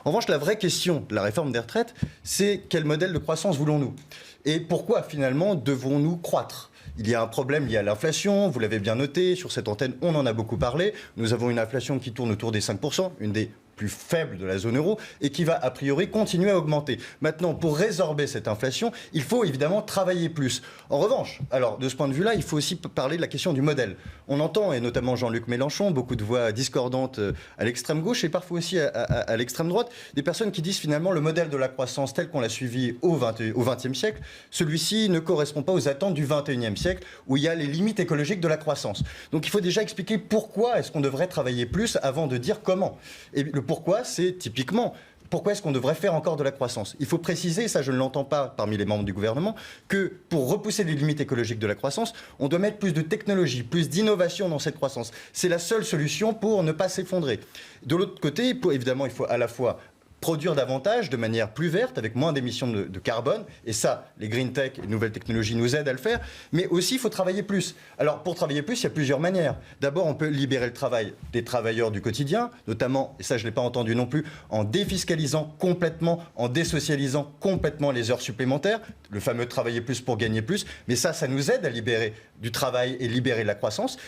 En revanche, la vraie question de la réforme des retraites, c'est quel modèle de croissance voulons-nous ? Et pourquoi finalement devons-nous croître ? Il y a un problème lié à l'inflation, vous l'avez bien noté, sur cette antenne on en a beaucoup parlé. Nous avons une inflation qui tourne autour des 5%, une des plus faible de la zone euro et qui va a priori continuer à augmenter. Maintenant, pour résorber cette inflation, il faut évidemment travailler plus. En revanche, alors de ce point de vue-là, il faut aussi parler de la question du modèle. On entend, et notamment Jean-Luc Mélenchon, beaucoup de voix discordantes à l'extrême gauche et parfois aussi à l'extrême droite, des personnes qui disent finalement le modèle de la croissance tel qu'on l'a suivi au XXe siècle, celui-ci ne correspond pas aux attentes du XXIe siècle où il y a les limites écologiques de la croissance. Donc il faut déjà expliquer pourquoi est-ce qu'on devrait travailler plus avant de dire comment. Et le pourquoi, c'est typiquement pourquoi est-ce qu'on devrait faire encore de la croissance ? Il faut préciser, ça je ne l'entends pas parmi les membres du gouvernement, que pour repousser les limites écologiques de la croissance, on doit mettre plus de technologie, plus d'innovation dans cette croissance. C'est la seule solution pour ne pas s'effondrer. De l'autre côté, évidemment, il faut à la fois produire davantage de manière plus verte, avec moins d'émissions de carbone. Et ça, les green tech et les nouvelles technologies nous aident à le faire. Mais aussi, il faut travailler plus. Alors, pour travailler plus, il y a plusieurs manières. D'abord, on peut libérer le travail des travailleurs du quotidien, notamment, et ça, je ne l'ai pas entendu non plus, en défiscalisant complètement, en désocialisant complètement les heures supplémentaires, le fameux travailler plus pour gagner plus. Mais ça nous aide à libérer du travail et libérer la croissance.